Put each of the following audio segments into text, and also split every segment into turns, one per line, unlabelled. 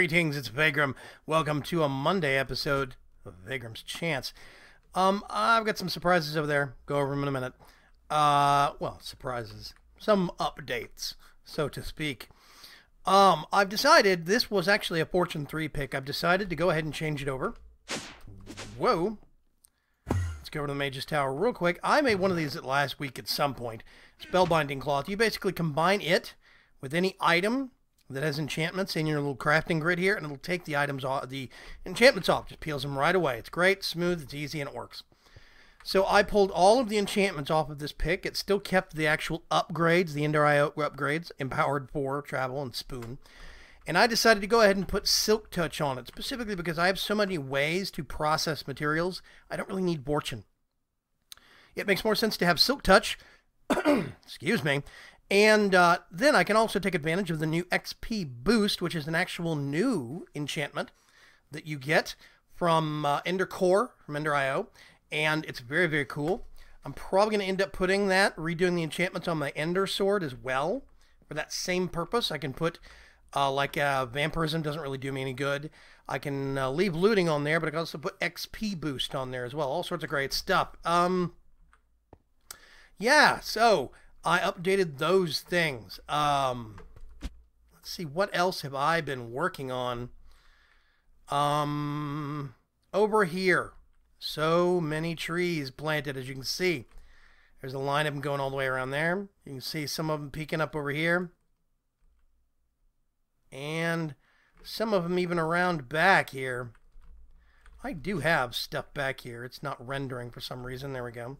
Greetings, it's Vaygrim. Welcome to a Monday episode of Vaygrim's Chance. I've got some surprises over there. Go over them in a minute. Well, surprises. Some updates, so to speak. I've decided, this was actually a Fortune 3 pick. I've decided to go ahead and change it over. Whoa. Let's go over to the Mage's Tower real quick. I made one of these last week at some point. Spellbinding Cloth. You basically combine it with any item that has enchantments in your little crafting grid here, and it'll take the items off, the enchantments off. Just peels them right away. It's great, smooth, it's easy, and it works. So I pulled all of the enchantments off of this pick. It still kept the actual upgrades, the Ender IO upgrades, Empowered 4, Travel, and Spoon. And I decided to go ahead and put Silk Touch on it, specifically because I have so many ways to process materials, I don't really need Fortune. It makes more sense to have Silk Touch, excuse me, and then I can also take advantage of the new XP Boost, which is an actual new enchantment that you get from Ender Core, from Ender IO, and it's very, very cool. I'm probably going to end up putting that, redoing the enchantments on my Ender Sword as well, for that same purpose. I can put, Vampirism doesn't really do me any good. I can leave looting on there, but I can also put XP Boost on there as well. All sorts of great stuff. Yeah, so I updated those things. Let's see, what else have I been working on? Over here, so many trees planted, as you can see. There's a line of them going all the way around there. You can see some of them peeking up over here. And some of them even around back here. I do have stuff back here. It's not rendering for some reason. There we go.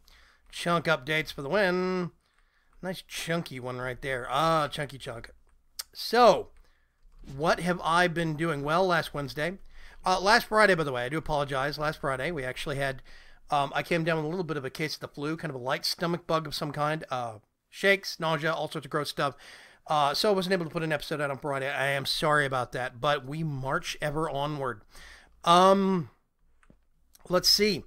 Chunk updates for the win. Nice chunky one right there. Ah, chunky chunk. So, what have I been doing? Well, last Wednesday. Last Friday, by the way, I do apologize. Last Friday, we actually had, I came down with a little bit of a case of the flu, kind of a light stomach bug of some kind. Shakes, nausea, all sorts of gross stuff. So I wasn't able to put an episode out on Friday. I am sorry about that, but we march ever onward. Let's see.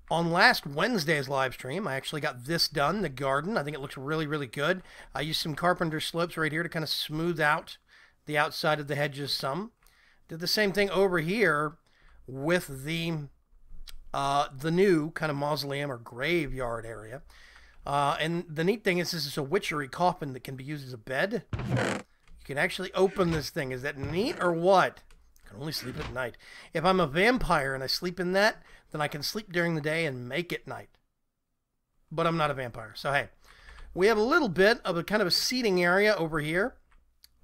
On last Wednesday's live stream, I actually got this done, the garden. I think it looks really, really good. I used some carpenter slopes right here to kind of smooth out the outside of the hedges some. Did the same thing over here with the new kind of mausoleum or graveyard area. And the neat thing is this is a witchery coffin that can be used as a bed. You can actually open this thing. Is that neat or what? I can only sleep at night. If I'm a vampire and I sleep in that, then I can sleep during the day and make it night. But I'm not a vampire. So, hey, we have a little bit of a kind of a seating area over here.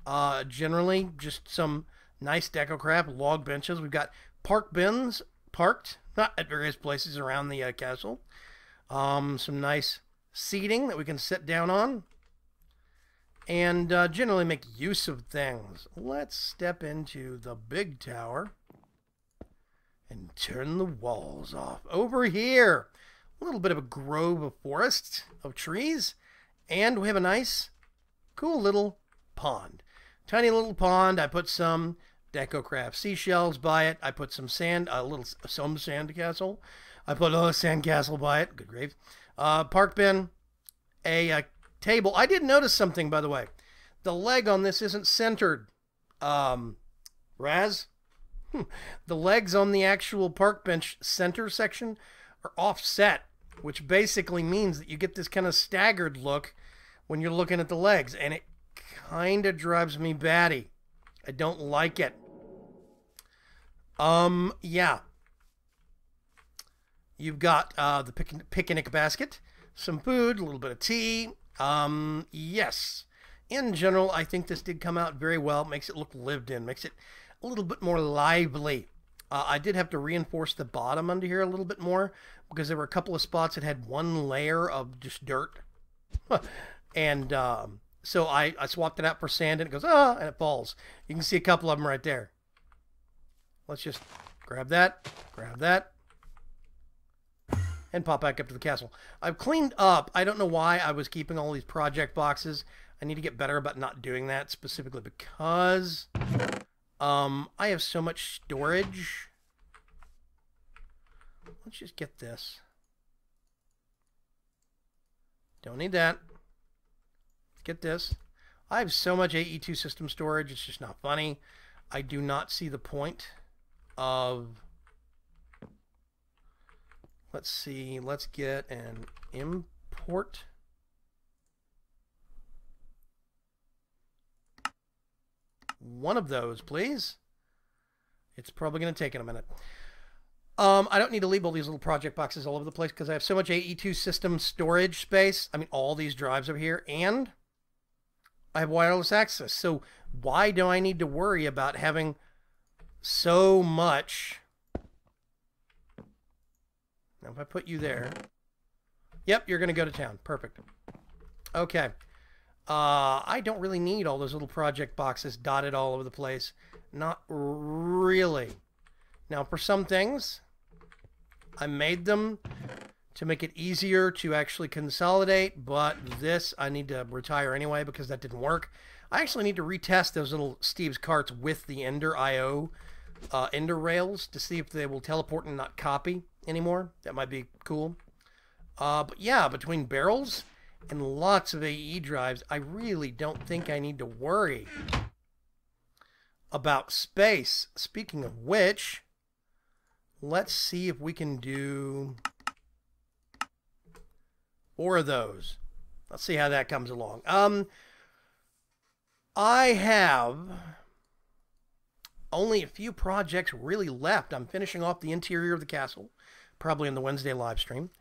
Generally, just some nice deco crap, log benches. We've got park bins parked, not at various places around the castle. Some nice seating that we can sit down on. And generally make use of things. Let's step into the big tower and turn the walls off. Over here, a little bit of a grove of forest of trees, and we have a nice, cool little pond. Tiny little pond. I put some DecoCraft seashells by it. I put some sand, some sand castle. I put a sand castle by it. Good grief. Park bin, a table. I did notice something, by the way. The leg on this isn't centered. Raz? The legs on the actual park bench center section are offset, which basically means that you get this kind of staggered look when you're looking at the legs, and it kind of drives me batty. I don't like it. Yeah. You've got the picnic basket, some food, a little bit of tea. Yes. In general, I think this did come out very well. It makes it look lived in, makes it a little bit more lively. I did have to reinforce the bottom under here a little bit more because there were a couple of spots that had one layer of just dirt. And so I swapped it out for sand, and it goes, and it falls. You can see a couple of them right there. Let's just grab that, and pop back up to the castle. I've cleaned up. I don't know why I was keeping all these project boxes. I need to get better about not doing that, specifically because I have so much storage. Let's just get this. Don't need that. Let's get this. I have so much AE2 system storage, it's just not funny. I do not see the point of... Let's see, let's get an import. One of those, please. It's probably going to take in a minute. I don't need to leave all these little project boxes all over the place because I have so much AE2 system storage space. I mean, all these drives over here, and I have wireless access. So why do I need to worry about having so much? Now, if I put you there, yep, you're going to go to town. Perfect. Okay. I don't really need all those little project boxes dotted all over the place. Not really. Now, for some things, I made them to make it easier to actually consolidate, but this I need to retire anyway because that didn't work. I actually need to retest those little Steve's carts with the Ender IO Ender rails to see if they will teleport and not copy anymore. That might be cool. But yeah, between barrels and lots of AE drives, I really don't think I need to worry about space. Speaking of which, let's see if we can do 4 of those. Let's see how that comes along. I have only a few projects really left. I'm finishing off the interior of the castle, probably in the Wednesday live stream.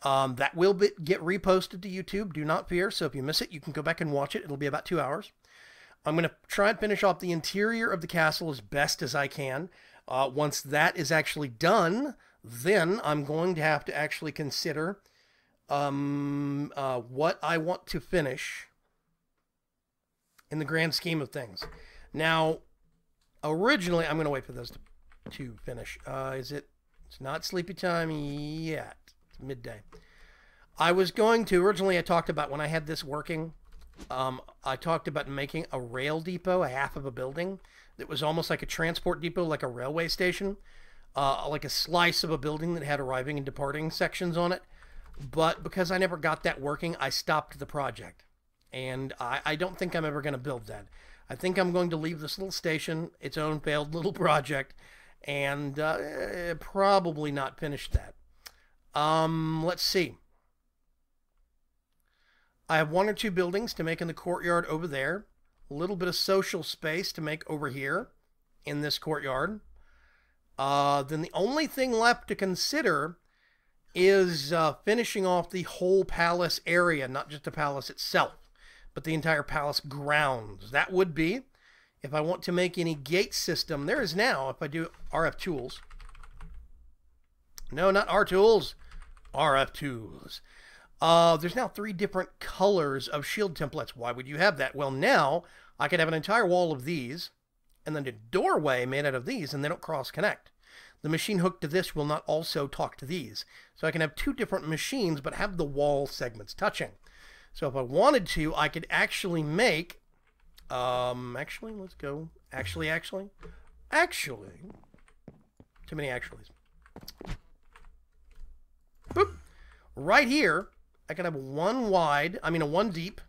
That will get reposted to YouTube. Do not fear. So if you miss it, you can go back and watch it. It'll be about 2 hours. I'm going to try and finish off the interior of the castle as best as I can. Once that is actually done, then I'm going to have to actually consider what I want to finish in the grand scheme of things. Now, originally, I'm going to wait for those to finish. It's not sleepy time yet. It's midday. I was going to, originally I talked about when I had this working, I talked about making a rail depot, a half of a building that was almost like a transport depot, like a railway station, like a slice of a building that had arriving and departing sections on it. But because I never got that working, I stopped the project. And I don't think I'm ever going to build that. I think I'm going to leave this little station, its own failed little project, and probably not finish that. Let's see. I have 1 or 2 buildings to make in the courtyard over there. A little bit of social space to make over here in this courtyard. Then the only thing left to consider is finishing off the whole palace area, not just the palace itself, but the entire palace grounds. That would be, if I want to make any gate system, there is now, if I do RF tools. No, not R tools, RF tools. There's now 3 different colors of shield templates. Why would you have that? Well, now I could have an entire wall of these, and then a doorway made out of these, and they don't cross-connect. The machine hooked to this will not also talk to these. So I can have 2 different machines, but have the wall segments touching. So if I wanted to, I could actually make, actually, let's go, actually, too many actuallys. Boop. Right here, I could have a 1 deep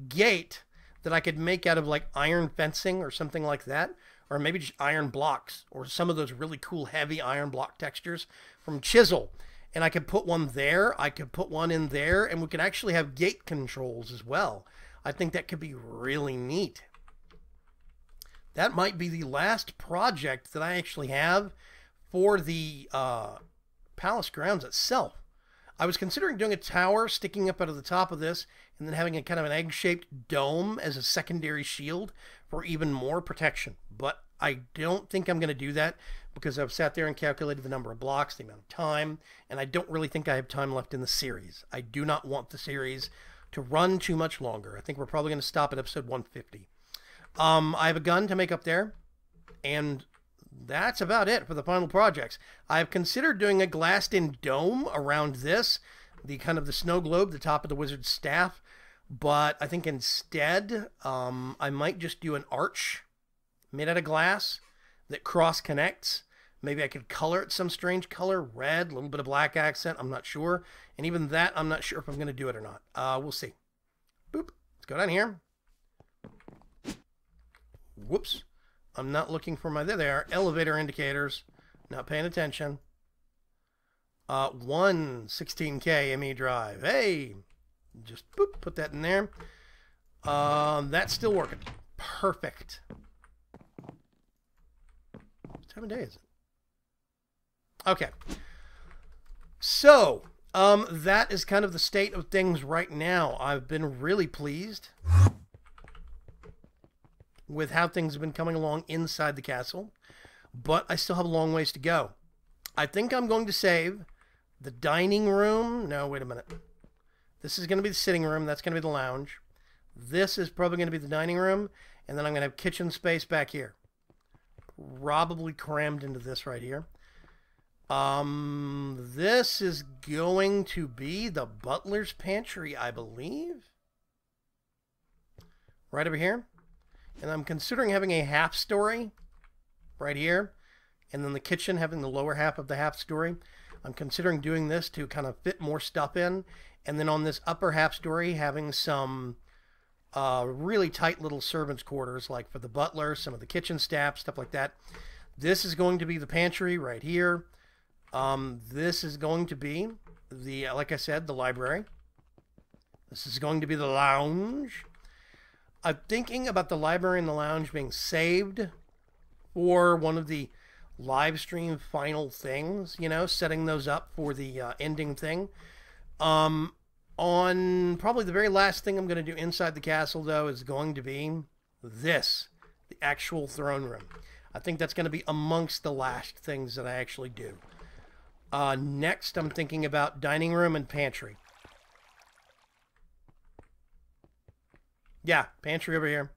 gate that I could make out of like iron fencing or something like that. Or maybe just iron blocks or some of those really cool heavy iron block textures from Chisel. And I could put one there, I could put one in there, and we could actually have gate controls as well. I think that could be really neat. That might be the last project that I actually have for the palace grounds itself. I was considering doing a tower sticking up out of the top of this and then having a kind of an egg-shaped dome as a secondary shield for even more protection. But I don't think I'm going to do that because I've sat there and calculated the number of blocks, the amount of time, and I don't really think I have time left in the series. I do not want the series to run too much longer. I think we're probably going to stop at episode 150. I have a gun to make up there, and that's about it for the final projects. I've considered doing a glassed-in dome around this, the kind of the snow globe, the top of the wizard's staff, but I think instead I might just do an arch made out of glass that cross-connects. Maybe I could color it some strange color, red, a little bit of black accent, I'm not sure. And even that, I'm not sure if I'm going to do it or not. We'll see. Boop. Let's go down here. Whoops. I'm not looking for my... There they are. Elevator indicators. Not paying attention. 116K ME drive. Hey! Just boop, put that in there. That's still working. Perfect. What time of day is it? Okay. So, that is kind of the state of things right now. I've been really pleased with how things have been coming along inside the castle, but I still have a long ways to go. I think I'm going to save the dining room. No, wait a minute. This is going to be the sitting room. That's going to be the lounge. This is probably going to be the dining room, and then I'm going to have kitchen space back here. Probably crammed into this right here. This is going to be the butler's pantry, I believe. Right over here. And I'm considering having a half story right here. And then the kitchen having the lower half of the half story. I'm considering doing this to kind of fit more stuff in. And then on this upper half story having some really tight little servants' quarters, like for the butler, some of the kitchen staff, stuff like that. This is going to be the pantry right here. This is going to be the, like I said, the library. This is going to be the lounge. I'm thinking about the library and the lounge being saved for one of the live stream final things, you know, setting those up for the ending thing. On probably the very last thing I'm going to do inside the castle, though, is going to be this, the actual throne room. I think that's going to be amongst the last things that I actually do. Next, I'm thinking about dining room and pantry. Yeah, pantry over here.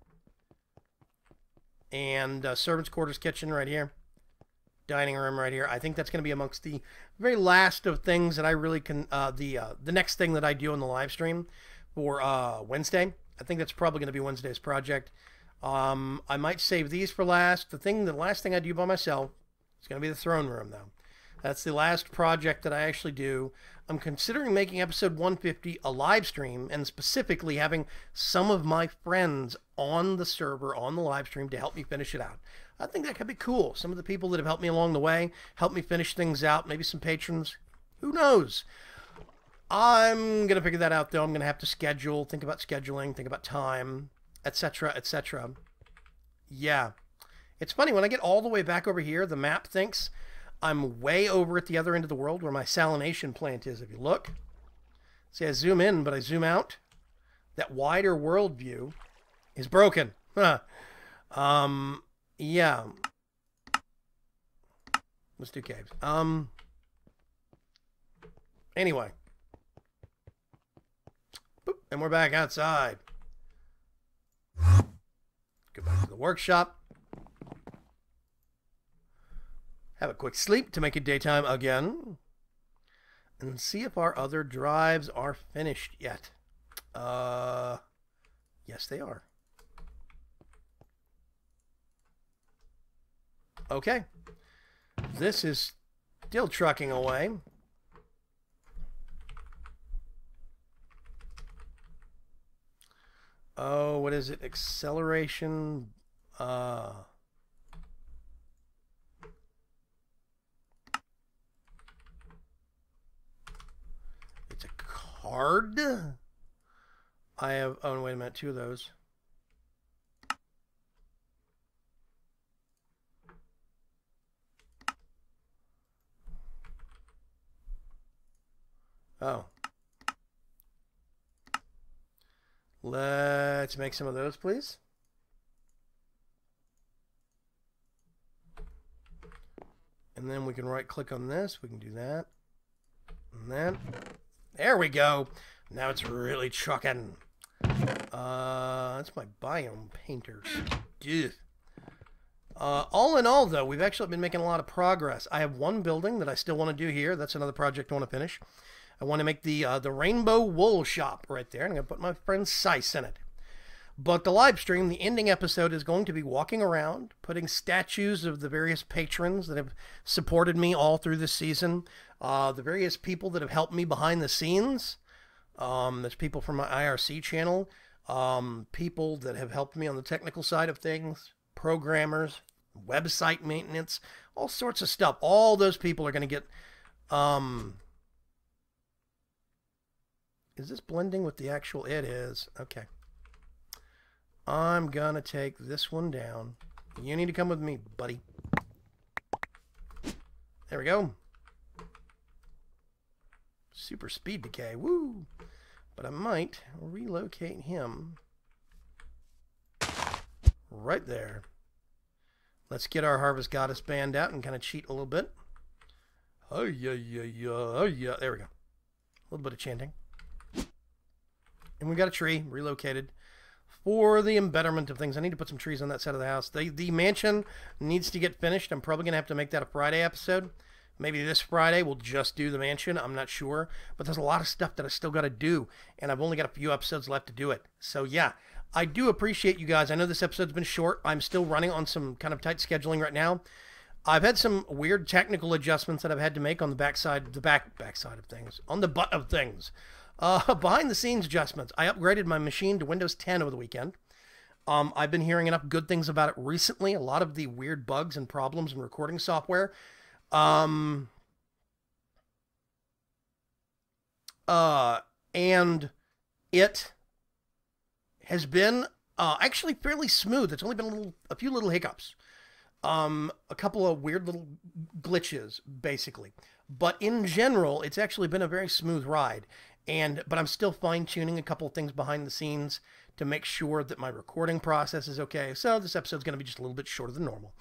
And servants' quarters, kitchen right here. Dining room right here. I think that's going to be amongst the very last of things that I really can... the next thing that I do on the live stream for Wednesday. I think that's probably going to be Wednesday's project. I might save these for last. The last thing I do by myself is going to be the throne room, though. That's the last project that I actually do. I'm considering making episode 150 a live stream, and specifically having some of my friends on the server, on the live stream, to help me finish it out. I think that could be cool. Some of the people that have helped me along the way, help me finish things out, maybe some patrons. Who knows? I'm going to figure that out, though. I'm going to have to schedule, think about scheduling, think about time, etc., etc. Yeah. It's funny, when I get all the way back over here, the map thinks I'm way over at the other end of the world where my salination plant is. If you look, see, I zoom in, but I zoom out. That wider world view is broken. Huh. Yeah. Let's do caves. Anyway. Boop, and we're back outside. Go back to the workshop. Have a quick sleep to make it daytime again. And see if our other drives are finished yet. Yes, they are. Okay. This is still trucking away. Oh, what is it? Acceleration. It's a card. I have, oh, wait a minute, 2 of those. Oh. Let's make some of those, please. And then we can right click on this. We can do that. And then, there we go. Now it's really trucking. That's my biome painters. Ugh. All in all, though, we've actually been making a lot of progress. I have one building that I still want to do here. That's another project I want to finish. I want to make the rainbow wool shop right there. And I'm going to put my friend Sice in it. But the live stream, the ending episode, is going to be walking around, putting statues of the various patrons that have supported me all through this season. The various people that have helped me behind the scenes. There's people from my IRC channel. People that have helped me on the technical side of things. programmers, website maintenance, all sorts of stuff. All those people are going to get, is this blending with the actual, it is, okay. I'm going to take this one down. You need to come with me, buddy. There we go. Super speed decay, woo! But I might relocate him right there. Let's get our Harvest Goddess band out and kind of cheat a little bit. Oh yeah, yeah, yeah, oh yeah. There we go. A little bit of chanting. And we got a tree relocated for the embetterment of things. I need to put some trees on that side of the house. The mansion needs to get finished. I'm probably going to have to make that a Friday episode. Maybe this Friday we'll just do the mansion. I'm not sure. But there's a lot of stuff that I still got to do. And I've only got a few episodes left to do it. So yeah, I do appreciate you guys. I know this episode's been short. I'm still running on some kind of tight scheduling right now. I've had some weird technical adjustments that I've had to make on the backside of things. On the butt of things. Behind the scenes adjustments. I upgraded my machine to Windows 10 over the weekend. I've been hearing enough good things about it recently. A lot of the weird bugs and problems in recording software. And it has been actually fairly smooth. It's only been a few little hiccups. A couple of weird little glitches, basically. But in general, it's actually been a very smooth ride. But I'm still fine-tuning a couple of things behind the scenes to make sure that my recording process is okay. So this episode's going to be just a little bit shorter than normal.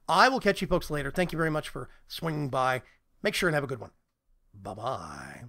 I will catch you folks later. Thank you very much for swinging by. Make sure and have a good one. Bye-bye.